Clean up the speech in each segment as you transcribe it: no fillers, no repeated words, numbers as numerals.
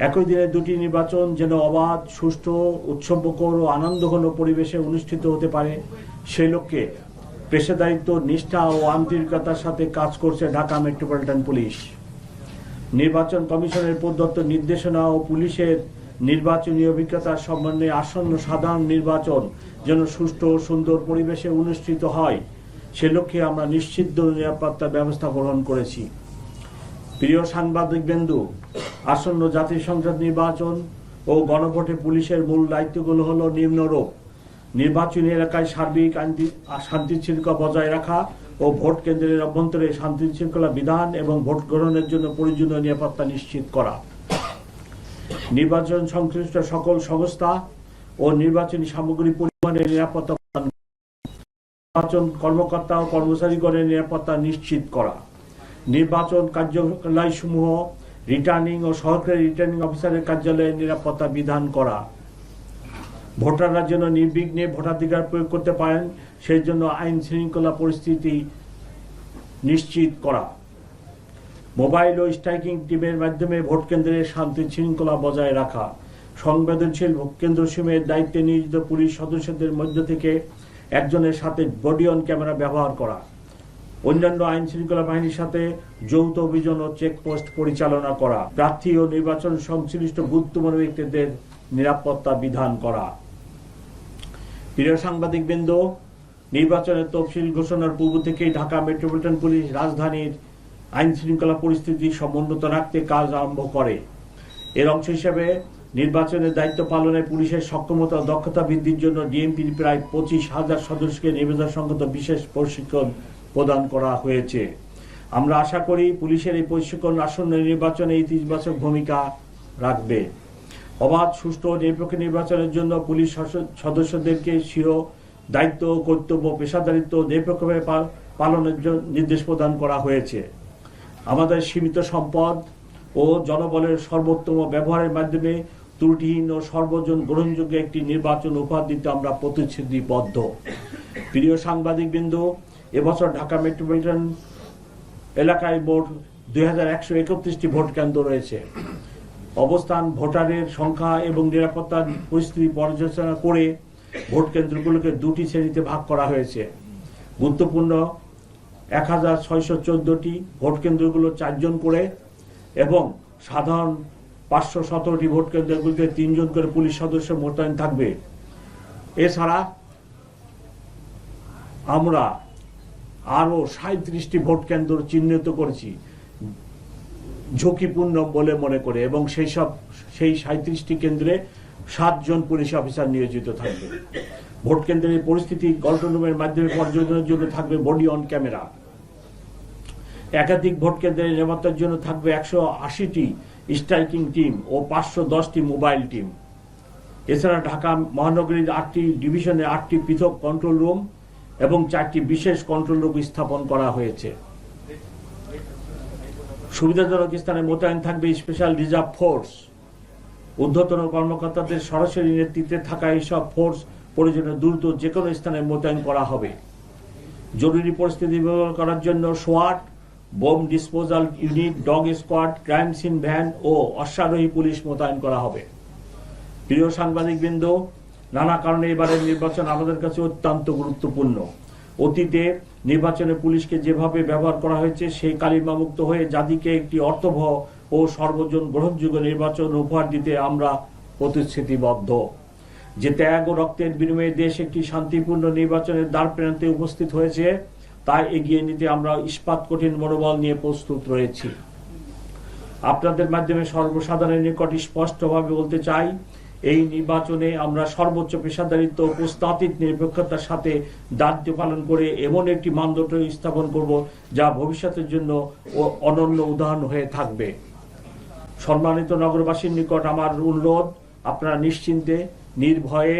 একই দিনে দুটি নির্বাচন যেন অবাধ, সুষ্ঠু, উৎসবমুখর ও আনন্দঘন পরিবেশে অনুষ্ঠিত হতে পারে সেই লক্ষ্যে পেশাদারিত্ব, নিষ্ঠা ও আন্তরিকতার সাথে কাজ করছে ঢাকা মেট্রোপলিটন পুলিশ। নির্বাচন কমিশনের প্রদত্ত নির্দেশনা ও পুলিশের নির্বাচনী অভিজ্ঞতার সমন্বয়ে আসন্ন সাধারণ নির্বাচন যেন সুষ্ঠু ও সুন্দর পরিবেশে অনুষ্ঠিত হয় সে লক্ষ্যে আমরা নিশ্চিত নিরাপত্তার ব্যবস্থা গ্রহণ করেছি। প্রিয় সাংবাদিকবৃন্দু, আসন্ন জাতীয় সংসদ নির্বাচন ও গণভোটে পুলিশের মূল দায়িত্বগুলো হলো নিম্নরূপ: নির্বাচনী এলাকায় সার্বিক শান্তি শৃঙ্খলা বজায় রাখা ও ভোট কেন্দ্রের অভ্যন্তরে শান্তি শৃঙ্খলা বিধান এবং ভোট গ্রহণের জন্য প্রয়োজনীয় নিরাপত্তা নিশ্চিত করা, নির্বাচন সংশ্লিষ্ট সকল সংস্থা ও নির্বাচনী সামগ্রী পরিবহনের নিরাপত্তা, নির্বাচন কর্মকর্তা ও কর্মচারীগণের নিরাপত্তা নিশ্চিত করা, নির্বাচন কার্যালয়সমূহ রিটার্নিং ও সহকারী রিটার্নিং অফিসারের কার্যালয়ের নিরাপত্তা বিধান করা, ভোটাররা যেন নির্বিঘ্নে ভোটাধিকার প্রয়োগ করতে পারেন সেই জন্য আইন শৃঙ্খলা পরিস্থিতি নিশ্চিত করা, মোবাইল ও স্ট্রাইকিং টিমের মাধ্যমে ভোট কেন্দ্রের শান্তি শৃঙ্খলা বজায় রাখা, সংবেদনশীল ভোট কেন্দ্রসমূহের দায়িত্বে নিয়োজিত পুলিশ সদস্যদের মধ্য থেকে একজনের সাথে বডি অন ক্যামেরা ব্যবহার করা, অন্যান্য আইন শৃঙ্খলা বাহিনীর সাথে যৌথ অভিযান ও চেকপোস্ট পরিচালনা করা, প্রার্থী ও নির্বাচন সংশ্লিষ্ট গুরুত্বপূর্ণ ব্যক্তিদের নিরাপত্তা বিধান করা। প্রিয় সাংবাদিকবৃন্দ, নির্বাচনের তফসিল ঘোষণার পূর্ব থেকেই ঢাকা মেট্রোপলিটন পুলিশ রাজধানীর আইন শৃঙ্খলা পরিস্থিতি সমুন্নত রাখতে কাজ আরম্ভ করে। এর অংশ হিসেবে নির্বাচনের দায়িত্ব পালনে পুলিশের সক্ষমতা ও দক্ষতা বৃদ্ধির জন্য ডিএমপির প্রায় 25,000 সদস্যকে নিবেদন সংক্রান্ত বিশেষ প্রশিক্ষণ প্রদান করা হয়েছে। আমরা আশা করি পুলিশের এই প্রশিক্ষণ আসন্ন নির্বাচনে ইতিবাচক ভূমিকা রাখবে। অবাধ, সুষ্ঠু ও নিরপেক্ষ নির্বাচনের জন্য পুলিশ সদস্যদেরকে স্বীয় দায়িত্ব, কর্তব্য, পেশাদারিত্ব নিরপেক্ষভাবে পালনের জন্য নির্দেশ প্রদান করা হয়েছে। আমাদের সীমিত সম্পদ ও জনবলের সর্বোত্তম ব্যবহারের মাধ্যমে ত্রুটিহীন ও সর্বজন গ্রহণযোগ্য একটি নির্বাচন উপহার দিতে আমরা প্রতিশ্রুতিবদ্ধ। প্রিয় সাংবাদিকবৃন্দ, এবছর ঢাকা মেট্রোপলিটন এলাকায় মোট 2131টি ভোট কেন্দ্র রয়েছে। অবস্থান, ভোটারের সংখ্যা এবং নিরাপত্তার পরিস্থিতি পর্যালোচনা করে ভোট কেন্দ্রগুলোকে দুটি শ্রেণীতে ভাগ করা হয়েছে। গুরুত্বপূর্ণ 1614টি ভোট কেন্দ্রগুলো 4 জন করে এবং সাধারণ 517টি ভোট কেন্দ্রগুলোতে 3 জন করে পুলিশ সদস্য মোতায়েন থাকবে। এছাড়া আমরা আরো 37টি ভোট কেন্দ্র চিহ্নিত করেছি ঝুঁকিপূর্ণ বলে মনে করে, এবং সেই 37টি কেন্দ্রে 7 জন পুলিশ অফিসার নিয়োজিত থাকবে। ভোট কেন্দ্রের পরিস্থিতি কন্ট্রোল রুমের মাধ্যমে পর্যবেক্ষণের জন্য থাকবে বডি অন ক্যামেরা। একাধিক ভোট কেন্দ্রের নিরাপত্তার জন্য থাকবে 180টি স্ট্রাইকিং টিম ও 510টি মোবাইল টিম। এছাড়া ঢাকা মহানগরীর 8টি ডিভিশনে 8টি পৃথক কন্ট্রোল রুম এবং 4টি বিশেষ কন্ট্রোল রুম স্থাপন করা হয়েছে। সুবিধাজনক স্থানে মোতায়েন থাকবে স্পেশাল রিজার্ভ ফোর্স। ঊর্ধ্বতন কর্মকর্তাদের সরাসরি নেতৃত্বে থাকা এইসব ফোর্স প্রয়োজনে দ্রুত যে কোনো স্থানে মোতায়েন করা হবে। জরুরি পরিস্থিতি মোকাবেলা করার জন্য সোয়াট, bomb disposal unit, dog squad, crime scene van ও অশ্বারোহী পুলিশ মোতায়েন করা হবে। প্রিয় সাংবাদিকবৃন্দ, নানা কারণে এবারের নির্বাচন আমাদের কাছে অত্যন্ত গুরুত্বপূর্ণ। অতীতে নির্বাচনে পুলিশকে যেভাবে ব্যবহার করা হয়েছে সেই কালিমামুক্ত হয়ে জাতিকে একটি অর্থবহ ও সর্বজন গ্রহণযোগ্য নির্বাচন উপহার দিতে আমরা প্রতিশ্রুতিবদ্ধ। যে ত্যাগ ও রক্তের বিনিময়ে দেশ একটি শান্তিপূর্ণ নির্বাচনের দ্বার প্রান্তে উপস্থিত হয়েছে তা এগিয়ে নিতে আমরা ইস্পাত কঠিন মনোবল নিয়ে প্রস্তুত রয়েছি। আপনাদের মাধ্যমে সর্বসাধারণের নিকট স্পষ্টভাবে বলতে চাই, এই নির্বাচনে আমরা সর্বোচ্চ পেশাদারিত্ব ও প্রস্তাবিত নিরপেক্ষতার সাথে দায়িত্ব পালন করে এমন একটি মানদণ্ড স্থাপন করব যা ভবিষ্যতের জন্য অনন্য উদাহরণ হয়ে থাকবে। সম্মানিত নগরবাসীর নিকট আমার অনুরোধ, আপনারা নিশ্চিন্তে, নির্ভয়ে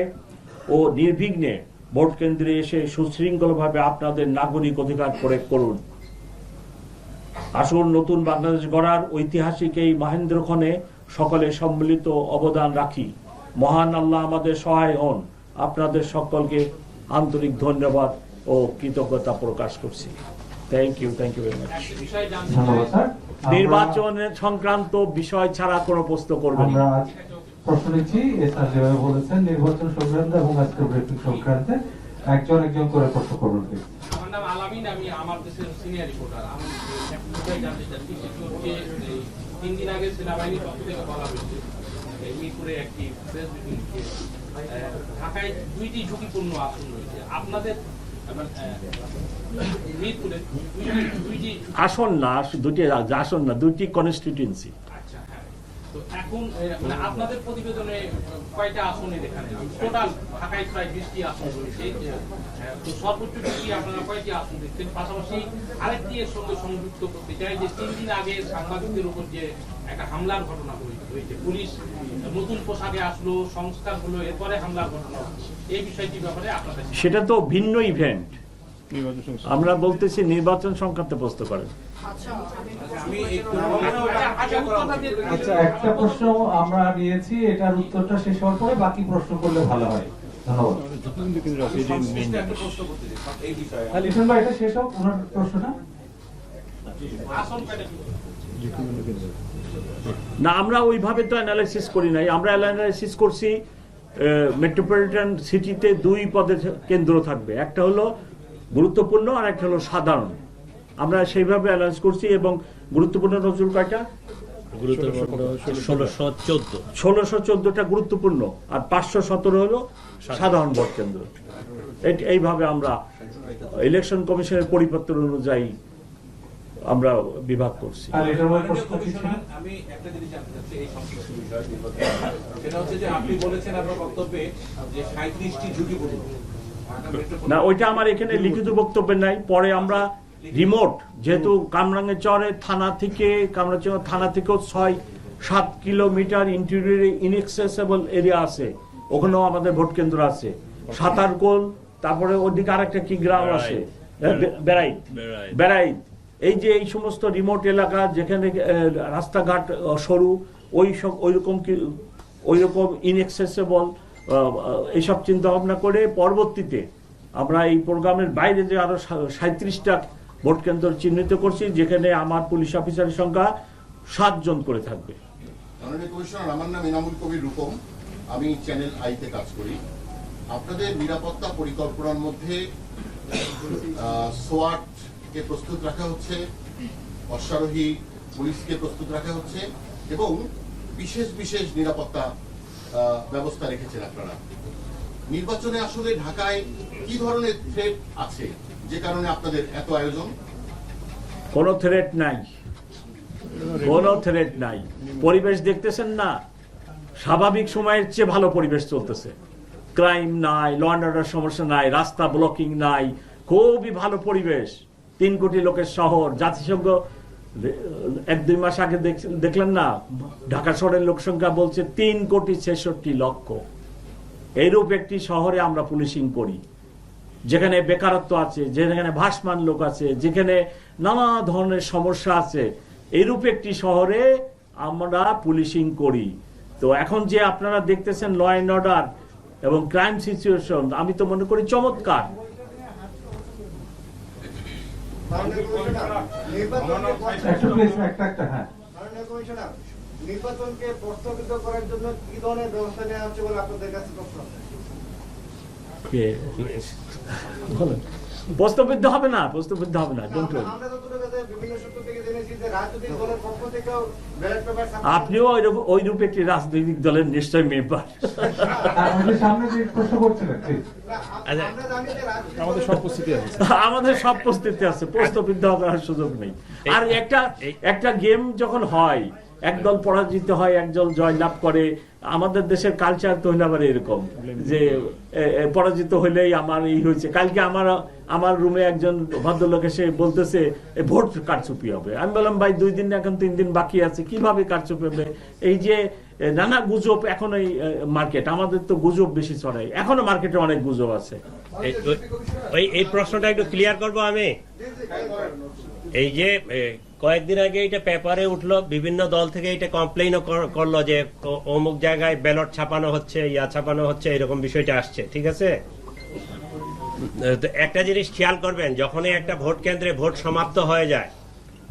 ও নির্বিঘ্নে ভোট কেন্দ্রে এসে সুশৃঙ্খলভাবে আপনাদের নাগরিক অধিকার প্রয়োগ করুন। আসুন নতুন বাংলাদেশ গড়ার ঐতিহাসিক এই মহেন্দ্রক্ষণে সকলে সম্মিলিত অবদান রাখি। মহান আল্লাহ আমাদের সহায় হন। আপনাদের সকলকে আন্তরিক ধন্যবাদ ও কৃতজ্ঞতা প্রকাশ করছি। Thank you very much. ধন্যবাদ স্যার। নির্বাচনের সংক্রান্ত বিষয় ছাড়া কোনো প্রশ্ন করবেন না। আমরা আজ প্রশ্ন নিচ্ছি, স্যার যেভাবে বলেছেন নির্বাচন সংক্রান্ত এবং আজকের ব্রিফিং সংক্রান্তে একজন করে প্রশ্ন করবেন প্লিজ। আমার নাম আলামিন, আমি আমার দেশের সিনিয়র রিপোর্টার। আমি একটাই জানতে চাচ্ছি, সেটি হচ্ছে 3 দিন আগে সেনাবাহিনীর পক্ষ থেকে বলা হয়েছে মিরপুরে একটি প্রেস ব্রিফিং ঢাকায় 2টি ঝুঁকিপূর্ণ আসন রয়েছে। আপনাদের মিরপুরে 2টি আসন না, আসন না, 2টি কনস্টিটিউয়েন্সি। আচ্ছা, হ্যাঁ। তো এখন মানে আপনাদের প্রতিবেদনে কয়টা আসনের এখানে টোটাল ঢাকায় প্রায় 20টি আসন রয়েছে। তো সর্বোচ্চ কি আপনারা কয়টি আসন দেখছেন? পাশাপাশি আরেকটি এর সঙ্গে সংযুক্ত করতে চাই যে 3 দিন আগে সাংবাদিকদের উপর যে একটা হামলার ঘটনা হয়েছে, পুলিশ নতুন পোশাকে আসলো, সংস্কার হলো, এরপরে হামলার ঘটনা, এই বিষয়টির ব্যাপারে আপনাদের সেটা তো ভিন্ন ইভেন্ট। আমরা বলতেছি নির্বাচন সংক্রান্ত প্রশ্ন করেন। আচ্ছা, একটা প্রশ্ন আমরা নিয়েছি, এটার উত্তরটা শেষ হওয়ার পরে বাকি প্রশ্ন করলে ভালো হয়। ধন্যবাদ। লিটন ভাই, এটা শেষ হোক ওনার প্রশ্নটা। না, আমরা ওইভাবে তো অ্যানালাইসিস করি নাই। আমরা অ্যানালাইসিস করছি মেট্রোপলিটন সিটিতে 2 পদের কেন্দ্র থাকবে, একটা হলো গুরুত্বপূর্ণ আর একটা হলো সাধারণ। আমরা সেইভাবে অ্যানালাইজ করছি এবং গুরুত্বপূর্ণ নজরুল কয়টা? 1614টা গুরুত্বপূর্ণ আর 517 হলো সাধারণ ভোট কেন্দ্র। এইভাবে আমরা ইলেকশন কমিশনের পরিপত্র অনুযায়ী আমরা বিভাগ করছি। আর এটার মধ্যে প্রশ্ন কি ছিল? আমি একটা জিনিস জানতে চাচ্ছি এই সংশ্লিষ্ট বিষয়, সেটা হচ্ছে যে আপনি বলেছেন আপনার বক্তব্যে যে 37টি ঝুঁকিপূর্ণ। না, ওইটা আমার এখানে লিখিত বক্তব্যে নাই। পরে আমরা রিমোট, যেহেতু কামরাঙ্গীরচরে থানা থেকেও 6-7 কিলোমিটার ইন্টেরিয়রে ইনএক্সেসিবল এরিয়া আছে, ওখানেও আমাদের ভোট কেন্দ্র আছে। সাতারকোল, তারপরে ওদিকে আরেকটা কি গ্রাম আছে, বেড়াইত। এই সমস্ত রিমোট এলাকা যেখানে রাস্তাঘাট সরু, ওইরকম ইনএক্সেসিবল, এইসব চিন্তা ভাবনা করে পরবর্তীতে আমরা এই প্রোগ্রামের বাইরে যে আরো 37টা ভোট কেন্দ্র চিহ্নিত করছি, যেখানে আমার পুলিশ অফিসারের সংখ্যা 7 জন করে থাকবে। মাননীয় কমিশনার, আমার নাম ইনামুল কবির রূপম, আমি চ্যানেল আইতে কাজ করি। আপনাদের নিরাপত্তা পরিকল্পনার মধ্যে সোয়াট কে প্রস্তুত রাখা হচ্ছে, অশ্বারোহী পুলিশকে প্রস্তুত রাখা হচ্ছে এবং বিশেষ নিরাপত্তা ব্যবস্থা রেখেছেন আপনারা। নির্বাচনে আসলে ঢাকায় কি ধরনের থ্রেট আছে যে কারণে আপনাদের এত আয়োজন? কোনো থ্রেট নাই। পরিবেশ দেখতেছেন না, স্বাভাবিক সময়ের চেয়ে ভালো পরিবেশ চলতেছে। ক্রাইম নাই, ল অ্যান্ড অর্ডার সমস্যা নাই, রাস্তা ব্লকিং নাই, খুবই ভালো পরিবেশ। 3 কোটি লোকের শহর। জাতিসংঘ 1-2 মাস আগে দেখলেন না, ঢাকা শহরের লোক সংখ্যা বলছে 3,66,00,000। এইরূপ একটি শহরে আমরা পুলিশিং করি, যেখানে বেকারত্ব আছে, যেখানে ভাসমান লোক আছে, যেখানে নানা ধরনের সমস্যা আছে, এইরূপ একটি শহরে আমরা পুলিশিং করি। তো এখন যে আপনারা দেখতেছেন ল অ্যান্ড অর্ডার এবং ক্রাইম সিচুয়েশন, আমি তো মনে করি চমৎকার। নির্বাচনকে প্রস্তাবিত করার জন্য কি ধরনের ব্যবস্থা নেওয়া হচ্ছে বলে আপনাদের কাছে প্রশ্ন? প্রশ্নবিদ্ধ হবে না। আমরা যতটুকু বিভিন্ন সূত্র থেকে জেনেছি যে রাজনৈতিক দলের পক্ষ থেকেও ব্যালট পেপার, আপনিও ওই রূপ একটি রাজনৈতিক দলের নিশ্চয় মেম্বার। আমাদের সব প্রস্তুতি আছে, প্রশ্নবিদ্ধ হওয়ার সুযোগ নেই। আর একটা গেম যখন হয়, একদল পরাজিত হয়, একদল জয়লাভ করে। আমাদের দেশের কালচার তো হইলে আবার এরকম যে পরাজিত হইলেই আমার এই হয়েছে। কালকে আমার রুমে একজন ভদ্রলোক এসে বলতেছে ভোট কারচুপি হবে। আমি বললাম, ভাই 2 দিন এখন 3 দিন বাকি আছে, কিভাবে কারচুপি হবে? এই যে নানা গুজব, এখন এই মার্কেট, আমাদের তো গুজব বেশি ছড়াই, এখনো মার্কেটে অনেক গুজব আছে। এই প্রশ্নটা একটু ক্লিয়ার করবো আমি। এই যে কয়েকদিন আগে এটা পেপারে উঠলো, বিভিন্ন দল থেকে এটা কমপ্লেইনও করলো যে অমুক জায়গায় ব্যালট ছাপানো হচ্ছে, ছাপানো হচ্ছে, এরকম বিষয়টা আসছে, ঠিক আছে? তো একটা জিনিস খেয়াল করবেন, যখনই একটা ভোট কেন্দ্রে ভোট সমাপ্ত হয়ে যায়,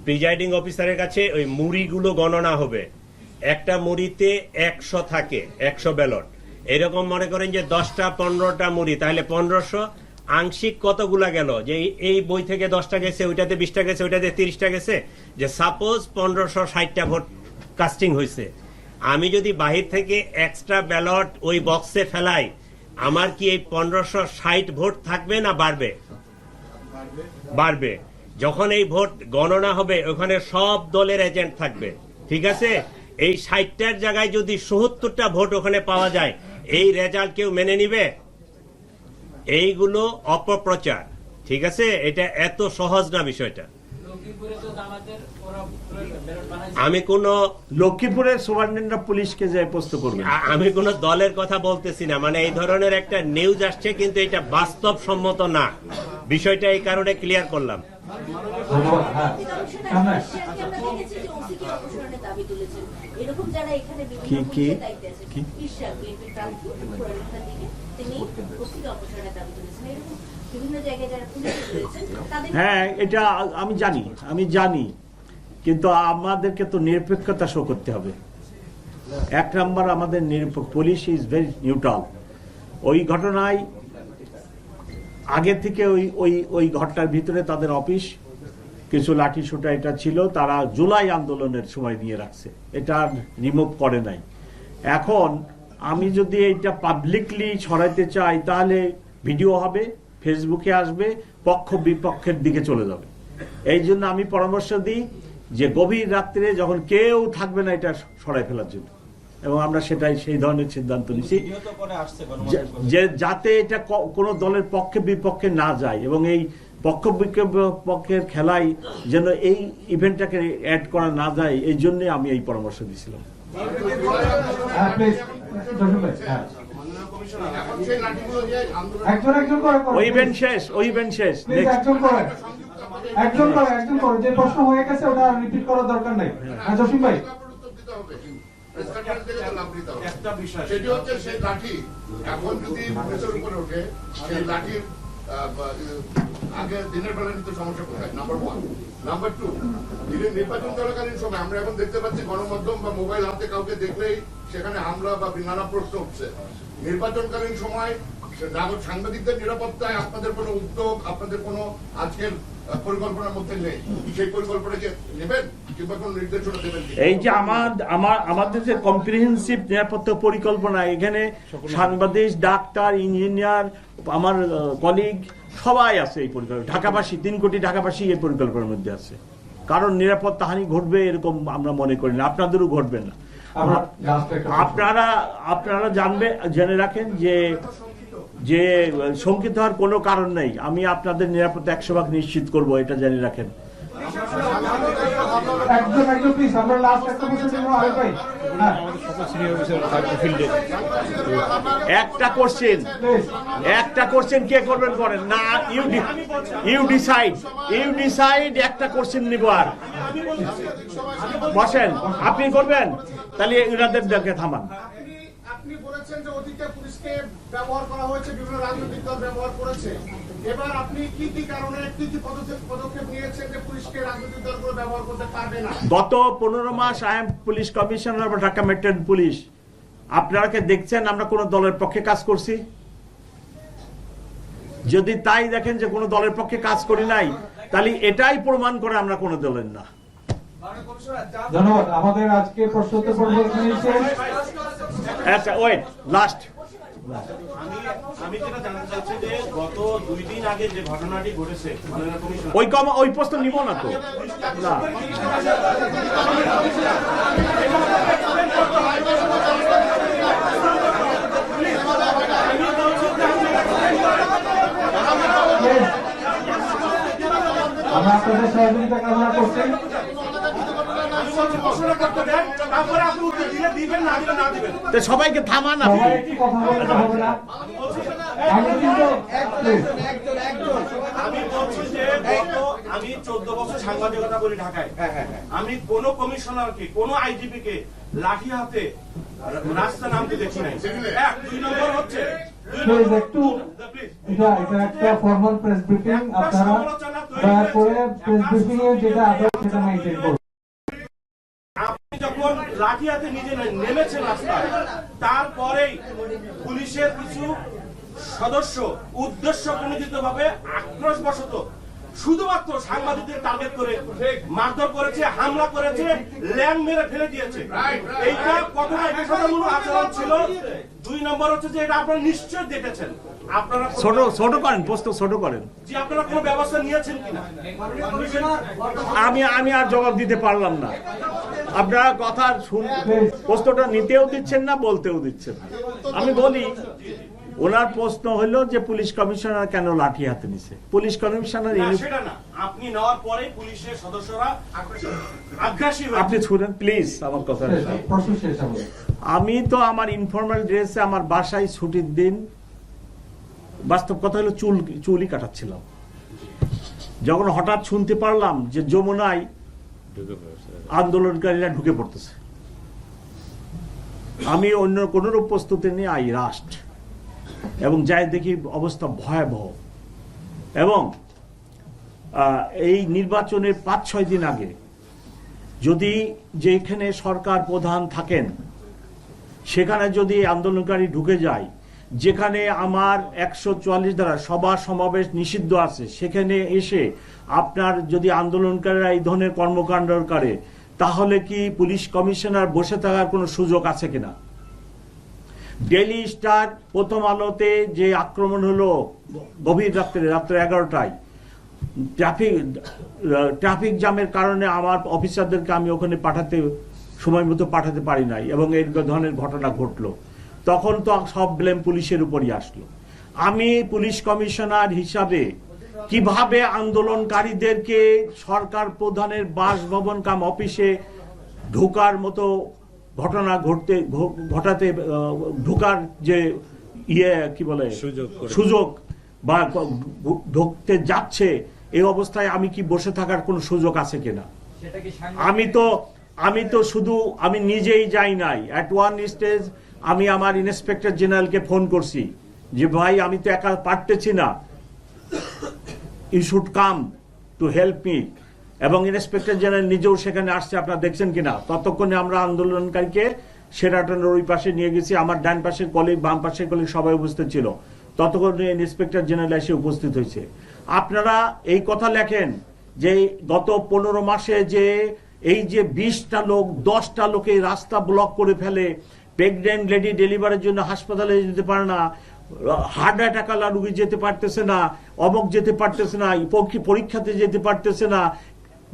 প্রিজাইডিং অফিসারের কাছে ওই মুড়িগুলো গণনা হবে। একটা মুড়িতে 100 থাকে, 100 ব্যালট। এরকম মনে করেন যে 10টা 15টা মুড়ি, তাহলে 1500 আংশিক কতগুলা গেল, যে এই বই থেকে 10টা গেছে, ওইটাতে 20টা গেছে, ওইটাতে 30টা গেছে, যে সাপোজ 1560টা ভোট কাস্টিং হয়েছে। আমি যদি বাহির থেকে এক্সট্রা ব্যালট ওই বক্সে ফেলাই, আমার কি এই 1560 ভোট থাকবে না বাড়বে? বাড়বে। যখন এই ভোট গণনা হবে, ওখানে সব দলের এজেন্ট থাকবে, ঠিক আছে? এই 60টার জায়গায় যদি ৭৭টা ভোট ওখানে পাওয়া যায়, এই রেজাল্ট কেউ মেনে নিবে? এইগুলো অপপ্রচার, ঠিক আছে? এটা এত সহজ না বিষয়টা। আমি কোন লক্ষ্মীপুরের সুপারিনটেন্ডেন্ট অফ পুলিশকে যে প্রশ্ন করবেন, আমি কোন দলের কথা বলতেছি না, মানে এই ধরনের একটা নিউজ আসছে, কিন্তু এটা বাস্তবসম্মত না। বিষয়টা এই কারণে ক্লিয়ার করলাম। ধন্যবাদ। হ্যাঁ, সামনে। এরকম যারা এখানে কি? ঈর্ষা বিএনপি প্রার্থী তিনি অস্তিত্ব অপসারণের দাবি তুলেছেন। এরকম বিভিন্ন জায়গায় যারা পুলিশ রয়েছেন তাদের হ্যাঁ, এটা আমি জানি, কিন্তু আমাদেরকে তো নিরপেক্ষতা শো করতে হবে। এক নাম্বার, আমাদের পুলিশ ইজ ভেরি নিউট্রাল। ওই ঘটনায় আগে থেকে ওই ঘটনার ভিতরে তাদের অফিস কিছু লাঠি সোটা এটা ছিল, তারা জুলাই আন্দোলনের সময় নিয়ে রাখছে, এটা রিমুভ করে নাই। এখন আমি যদি এটা পাবলিকলি ছড়াইতে চাই, তাহলে ভিডিও হবে, ফেসবুকে আসবে, পক্ষ বিপক্ষের দিকে চলে যাবে। এই জন্য আমি পরামর্শ দিই যে গভীর রাত্রে যখন কেউ থাকবে না, এটা সরাই ফেলার জন্য, এবং আমরা সেই ধরনের সিদ্ধান্ত নিচ্ছি যে যাতে এটা কোনো দলের পক্ষে বিপক্ষে না যায়, এবং এই পক্ষ বিপক্ষের খেলায় যেন এই ইভেন্টটাকে অ্যাড করা না যায়, এই জন্য আমি এই পরামর্শ দিয়েছিলাম। ওই ইভেন্ট শেষ। একজন করে যে প্রশ্ন হয়ে গেছে ওটা রিপিট করার দরকার নাই। জসিম ভাই, একটা বিষয় সেটি হচ্ছে সেই লাঠি এখন যদি পুলিশের উপরে ওঠে, সেই লাঠির আগে দিনের বেলা নিতে সমস্যা কোথায়? নাম্বার 1। নাম্বার 2, নির্বাচন চলাকালীন সময় আমরা এখন দেখতে পাচ্ছি গণমাধ্যম বা মোবাইল হাতে কাউকে দেখলেই সেখানে হামলা বা নানা প্রশ্ন উঠছে। নির্বাচনকালীন সময় সাংবাদিকদের নিরাপত্তায় আপনাদের কোনো উদ্যোগ, আপনাদের কোনো আজকের পরিকল্পনার মধ্যে নেই? সেই পরিকল্পনাকে নেবেন কিংবা কোনো নির্দেশনা দেবেন? এই যে আমাদের যে কম্প্রিহেন্সিভ নিরাপত্তা পরিকল্পনা, এখানে সাংবাদিক, ডাক্তার, ইঞ্জিনিয়ার, আমার কলিগ সবাই আছে এই পরিকল্পনা। ঢাকাবাসী, 3 কোটি ঢাকাবাসী এই পরিকল্পনার মধ্যে আছে। কারণ নিরাপত্তা হানি ঘটবে এরকম আমরা মনে করি না, আপনাদেরও ঘটবে না। আপনারা জেনে রাখেন যে শঙ্কিত হওয়ার কোনো কারণ নেই। আমি আপনাদের নিরাপত্তা 100% নিশ্চিত করব, এটা জেনে রাখেন। একটা কোশ্চেন কে করবেন করেন না, ইউ ডিসাইড। একটা কোশ্চেন নিব, আর বসেন, আপনি করবেন, তাহলে এনাদের দেখে থামান। আপনি বলেছেন যে অতীতে পুলিশকে ব্যবহার করা হয়েছে, বিভিন্ন রাজনৈতিক দল ব্যবহার করেছে। এবার আপনি কি কারণে কি পদক্ষেপ নিয়েছেন যে পুলিশকে রাজনৈতিক দলগুলো ব্যবহার করতে পারবে না? গত 15 মাস আই এম পুলিশ কমিশনার বা ঢাকা মেট্রো পুলিশ। আপনারা কি দেখছেন আমরা কোন দলের পক্ষে কাজ করছি? যদি তাই দেখেন যে কোন দলের পক্ষে কাজ করি নাই, তাহলে এটাই প্রমাণ করে আমরা কোন দলের না। ধন্যবাদ। আমাদের আজকে প্রশ্নোত্তর পর্ব এখানেই শেষ। আচ্ছা, ওয়েট, লাস্ট। আমি যেটা জানতে চাচ্ছি যে গত 2 দিন আগে যে ঘটনাটি ঘটেছে, ওই প্রশ্ন নিব না তো, না। আমরা আপনাদের সহযোগিতা কামনা করছি। সবাইকে থামান, সবাইকে কথা বলতে হবে না। আমি বলছি যে আমি 14 বছর সাংবাদিকতা করি ঢাকায়। আমি কোন কমিশনারকে, কোন আইজিপি কে লাঠি হাতে রাস্তা নামতে দেখি নাই। 1 2 নম্বর হচ্ছে প্লিজ একটু এটা একটা ফর্মাল প্রেস ব্রিফিং, আপনারা দয়া করে প্রেস ব্রিফিং এ যেটা আপনারা সেটা মেইনটেইন করুন। আপনি যখন লাঠি হাতে নিজে নেমেছেন রাস্তায়, তারপরেই পুলিশের কিছু সদস্য উদ্দেশ্য প্রণোদিত ভাবে আক্রোশবশত শুধুমাত্র সাংবাদিকদের টার্গেট করে মারধর করেছে, হামলা করেছে, ল্যাং মেরে ফেলে দিয়েছে। এইটা কতটা পেশাদারমূলক আচরণ ছিল। 2 নম্বর হচ্ছে যে এটা আপনারা নিশ্চয় দেখেছেন, আপনারা ছোট করেন, প্রশ্ন ছোট করেন। যে আপনারা কোনো ব্যবস্থা নিয়েছেন কিনা। আমি আর জবাব দিতে পারলাম না। আপনারা কথা প্রশ্নটা নিতেও দিচ্ছেন না, বলতেও দিচ্ছেন না। আমি বলি, ওনার প্রশ্ন হলো যে পুলিশ কমিশনার কেন লাঠি হাতে নিছে। পুলিশ কমিশনার সেটা না, আপনি নেওয়ার পরে পুলিশের সদস্যরা আগ্রাসী হয়েছে। আপনি শুনেন প্লিজ আমার কথা। প্রশ্ন শেষ হবে। আমি তো আমার ইনফর্মাল ড্রেসে আমার বাসায় ছুটির দিন, বাস্তব কথা হলো চুলই কাটাচ্ছিলাম, যখন হঠাৎ শুনতে পারলাম যে যমুনায় আন্দোলনকারীরা ঢুকে পড়তেছে, আমি অন্য কোন প্রস্তুতি নিয়ে আই রাস্ট এবং যাই দেখি অবস্থা ভয়াবহ। এবং এই নির্বাচনের 5-6 দিন আগে যদি যেখানে সরকার প্রধান থাকেন সেখানে যদি আন্দোলনকারী ঢুকে যায়, যেখানে আমার 144 দ্বারা সভা সমাবেশ নিষিদ্ধ আছে, সেখানে এসে আপনার যদি আন্দোলনকারীরা এই ধরনের কর্মকাণ্ড করে, তাহলে কি পুলিশ কমিশনার বসে থাকার কোনো সুযোগ আছে কিনা? ডেইলি স্টার, প্রথম আলোতে যে আক্রমণ হলো গভীর রাত্রে 11টায়, ট্রাফিক জ্যামের কারণে আমার অফিসারদেরকে আমি ওখানে সময় মতো পাঠাতে পারি নাই এবং এই ধরনের ঘটনা ঘটলো, তখন তো সব ব্লেম পুলিশের উপরই আসলো। আমি পুলিশ কমিশনার হিসাবে কিভাবে আন্দোলনকারীদেরকে সরকার প্রধানের বাসভবন কাম অফিসে ঢোকার মতো ঘটনা ঘটাতে ঢোকার যে কি বলে সুযোগ বা ঢুকতে যাচ্ছে, এই অবস্থায় আমি কি বসে থাকার কোনো সুযোগ আছে কিনা? আমি তো শুধু আমি নিজেই যাই নাই। অ্যাট ওয়ান স্টেজ আমি আমার ইন্সপেক্টর জেনারেলকে ফোন করছি যে ভাই আমি তো একা পারতেছি না, you should come to help me, এবং ইন্সপেক্টর জেনারেল নিজেও সেখানে আসছে, আপনারা দেখছেন কিনা। ততক্ষণে আমরা আন্দোলনকারীকে শেরাটনের ওই পাশে নিয়ে গেছি, আমার ডান পাশের কলিগ বাম পাশের কলিগ সবাই উপস্থিত ছিল, ততক্ষণে ইন্সপেক্টর জেনারেল এসে উপস্থিত হয়েছে। আপনারা এই কথা লেখেন যে গত 15 মাসে যে এই যে 20টা লোক 10টা লোকে রাস্তা ব্লক করে ফেলে, প্রেগনেন্ট লেডি ডেলিভারির জন্য হাসপাতালে যেতে পারে না, হার্ট অ্যাটাক আলা রুগী যেতে পারতেছে না, অমক যেতে পারতেছে না, পরীক্ষাতে যেতে পারতেছে না,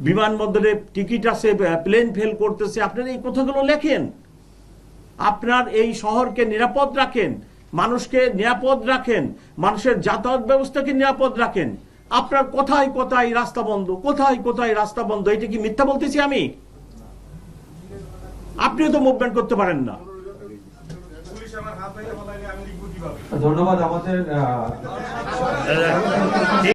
বিমানবন্দরে টিকিট আছে, প্লেন ফেল করতেছে। আপনারা এই কথাগুলো লেখেন, আপনার এই শহরকে নিরাপদ রাখেন, মানুষকে নিরাপদ রাখেন, মানুষের যাতায়াত ব্যবস্থাকে নিরাপদ রাখেন। আপনার কোথায় কোথায় রাস্তা বন্ধ, কোথায় কোথায় রাস্তা বন্ধ, এটা কি মিথ্যা বলতেছি আমি? আপনিও তো মুভমেন্ট করতে পারেন না। ধন্যবাদ আমাদের